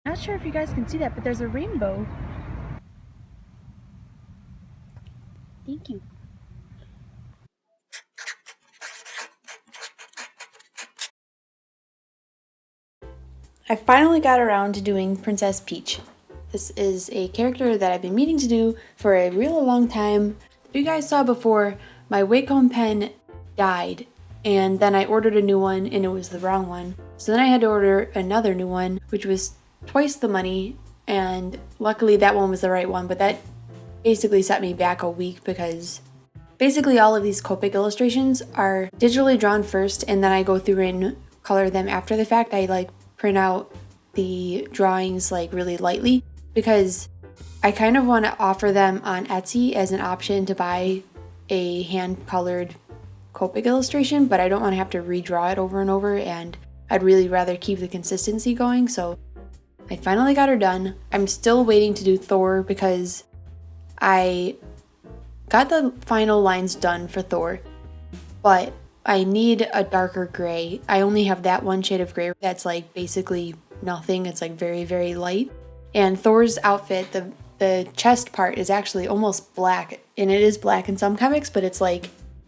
Not sure if you guys can see that, but there's a rainbow. Thank you. I finally got around to doing Princess Peach. This is a character that I've been meaning to do for a real long time. If you guys saw before, my Wacom pen died, and then I ordered a new one and it was the wrong one. So then I had to order another new one, which was twice the money, and luckily that one was the right one, but that basically set me back a week because basically all of these Copic illustrations are digitally drawn first, and then I go through and color them after the fact. I print out the drawings really lightly because I kind of want to offer them on Etsy as an option to buy a hand-colored Copic illustration, but I don't want to have to redraw it over and over, and I'd really rather keep the consistency going, so I finally got her done. I'm still waiting to do Thor because I got the final lines done for Thor, but I need a darker gray. I only have that one shade of gray that's basically nothing. It's very, very light. And Thor's outfit, the chest part is actually almost black, and it is black in some comics, but it's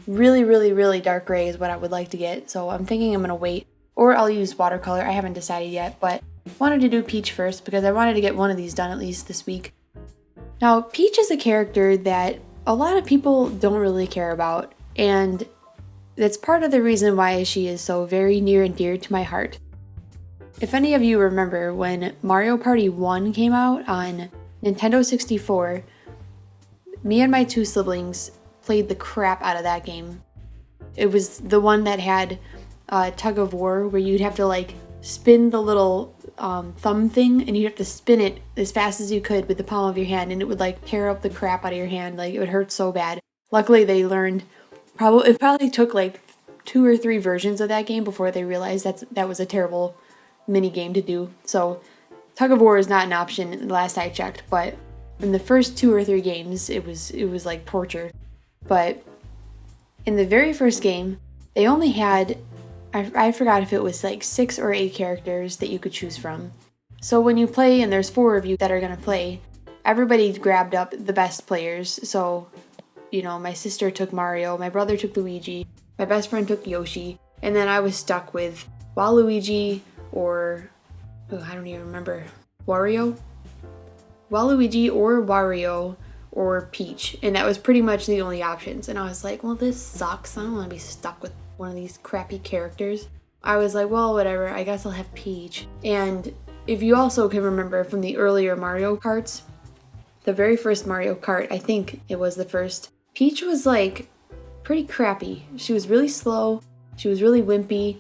really, really, really dark gray is what I would like to get. So I'm thinking I'm gonna wait, or I'll use watercolor. I haven't decided yet, but wanted to do Peach first because I wanted to get one of these done at least this week. Now, Peach is a character that a lot of people don't really care about, and that's part of the reason why she is so very near and dear to my heart. If any of you remember when Mario Party 1 came out on Nintendo 64, me and my two siblings played the crap out of that game. It was the one that had tug of war where you'd have to spin the little thumb thing, and you'd have to spin it as fast as you could with the palm of your hand, and it would tear up the crap out of your hand. It would hurt so bad. Luckily they learned, it probably took 2 or 3 versions of that game before they realized that was a terrible mini game to do. So tug of war is not an option last I checked, but in the first 2 or 3 games it was like torture. But in the very first game they only had, I forgot if it was 6 or 8 characters that you could choose from. So when you play and there's 4 of you that are gonna play, everybody grabbed up the best players. So my sister took Mario, my brother took Luigi, my best friend took Yoshi, and then I was stuck with Waluigi or, I don't even remember, Wario? Waluigi or Wario or Peach, and that was pretty much the only options. And I was like, well, this sucks. I don't want to be stuck with one of these crappy characters. I was like, well, whatever, I guess I'll have Peach. And if you also can remember from the earlier Mario Karts, the very first Mario Kart, I think it was the first, Peach was pretty crappy. She was really slow, she was really wimpy.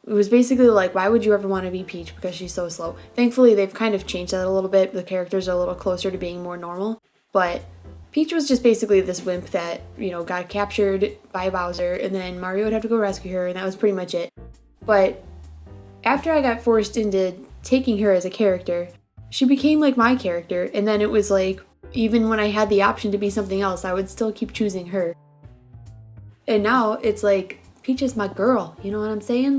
It was basically why would you ever want to be Peach because she's so slow? Thankfully they've kind of changed that a little bit. The characters are a little closer to being more normal, but Peach was just basically this wimp that, got captured by Bowser, and then Mario would have to go rescue her, and that was pretty much it. But after I got forced into taking her as a character, she became my character, and then it was even when I had the option to be something else, I would still keep choosing her. And now it's Peach is my girl, you know what I'm saying?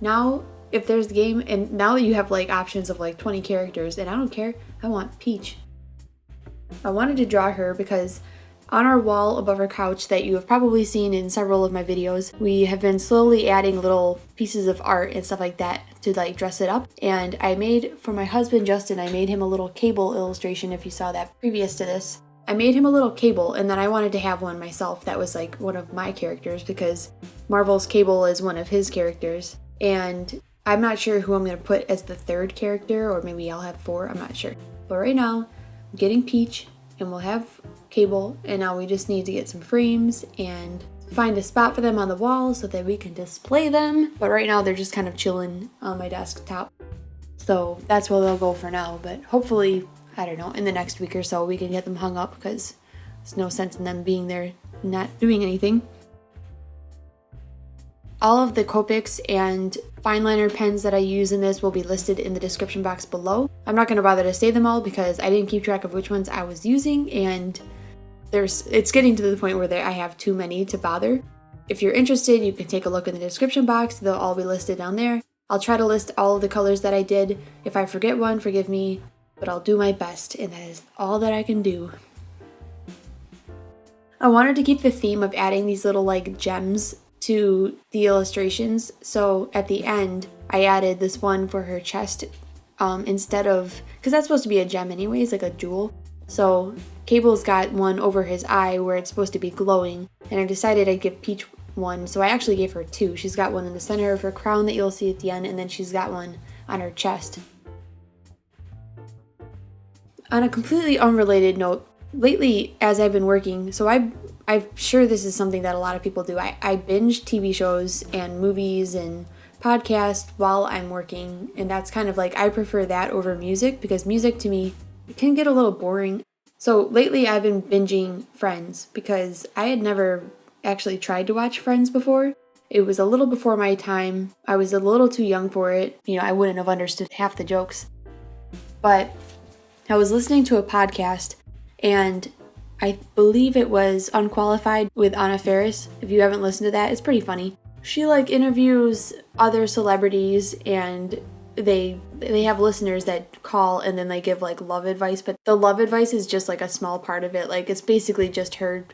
Now if there's a game, and now that you have options of 20 characters, and I don't care, I want Peach. I wanted to draw her because on our wall above our couch that you have probably seen in several of my videos, we have been slowly adding little pieces of art and stuff like that to dress it up. And I made, for my husband Justin, I made him a little cable illustration, if you saw that previous to this. I made him a little Cable, and then I wanted to have one myself that was one of my characters because Marvel's Cable is one of his characters. And I'm not sure who I'm going to put as the 3rd character, or maybe I'll have 4, I'm not sure. But right now, I'm getting Peach, and we'll have Cable, and now we just need to get some frames and find a spot for them on the wall so that we can display them. But right now they're just kind of chilling on my desktop. So that's where they'll go for now, but hopefully, I don't know, in the next week or so we can get them hung up because there's no sense in them being there not doing anything. All of the Copics and fineliner pens that I use in this will be listed in the description box below. I'm not going to bother to say them all because I didn't keep track of which ones I was using, and it's getting to the point where I have too many to bother. If you're interested, you can take a look in the description box. They'll all be listed down there. I'll try to list all of the colors that I did. If I forget one, forgive me, but I'll do my best, and that is all that I can do. I wanted to keep the theme of adding these little like gems to the illustrations, so at the end I added this one for her chest instead of, because that's supposed to be a gem anyways, like a jewel. So Cable's got one over his eye where it's supposed to be glowing, and I decided I'd give Peach one, so I actually gave her two. She's got one in the center of her crown that you'll see at the end, and then she's got one on her chest. On a completely unrelated note, lately as I've been working, so I'm sure this is something that a lot of people do. I binge TV shows and movies and podcasts while I'm working, and that's kind of like, I prefer that over music because music to me can get a little boring. So lately I've been binging Friends because I had never actually tried to watch Friends before. It was a little before my time. I was a little too young for it. You know, I wouldn't have understood half the jokes. But I was listening to a podcast, and I believe it was Unqualified with Anna Faris. If you haven't listened to that, it's pretty funny. She like interviews other celebrities, and they have listeners that call and then they give like love advice, but the love advice is just like a small part of it. Like it's basically just her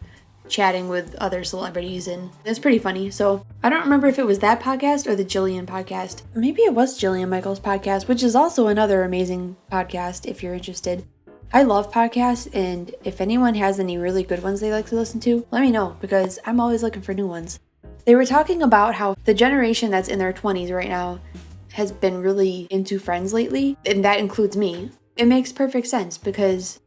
chatting with other celebrities, and it's pretty funny. So I don't remember if it was that podcast or the Jillian podcast. Maybe it was Jillian Michaels' podcast, which is also another amazing podcast if you're interested. I love podcasts, and if anyone has any really good ones they like to listen to, let me know because I'm always looking for new ones. They were talking about how the generation that's in their 20s right now has been really into Friends lately, and that includes me. It makes perfect sense because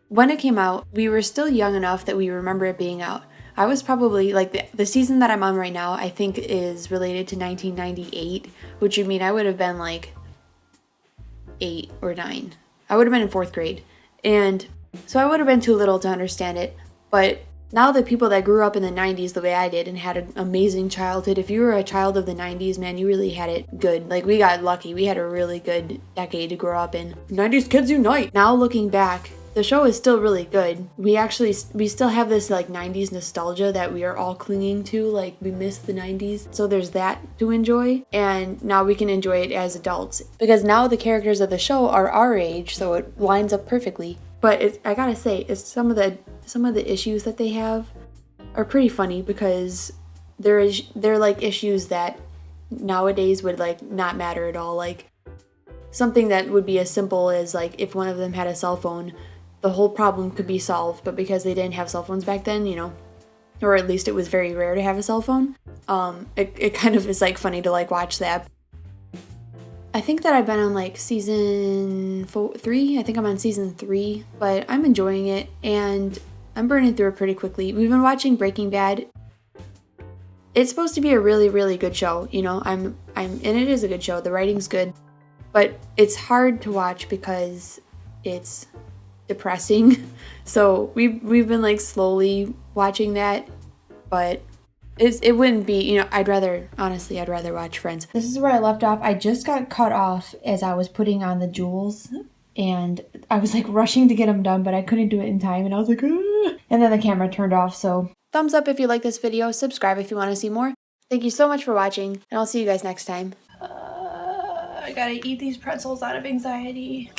when it came out, we were still young enough that we remember it being out. I was probably, like, the season that I'm on right now, I think is related to 1998, which would mean I would have been, like, 8 or 9. I would have been in 4th grade. And so I would have been too little to understand it. But now the people that grew up in the 90s the way I did and had an amazing childhood, if you were a child of the 90s, man, you really had it good. Like, we got lucky. We had a really good decade to grow up in. 90s kids unite! Now looking back, the show is still really good. We still have this like 90s nostalgia that we are all clinging to, like we miss the 90s. So there's that to enjoy, and now we can enjoy it as adults because now the characters of the show are our age, so it lines up perfectly. But I gotta say, it's some of the issues that they have are pretty funny because they're like issues that nowadays would like not matter at all. Like something that would be as simple as like if one of them had a cell phone, the whole problem could be solved, but because they didn't have cell phones back then, you know, or at least it was very rare to have a cell phone, it kind of is like funny to like watch that. I think that I've been on like season 3. I think I'm on season 3, but I'm enjoying it and I'm burning through it pretty quickly. We've been watching Breaking Bad. It's supposed to be a really, really good show, you know. And it is a good show. The writing's good, but it's hard to watch because it's depressing. So we've been like slowly watching that, but it wouldn't be, you know, I'd rather watch Friends. This is where I left off. I just got cut off as I was putting on the jewels, and I was like rushing to get them done, but I couldn't do it in time, and I was like, "Ugh." And then the camera turned off. So thumbs up if you like this video, subscribe if you want to see more. Thank you so much for watching, and I'll see you guys next time. I gotta eat these pretzels out of anxiety.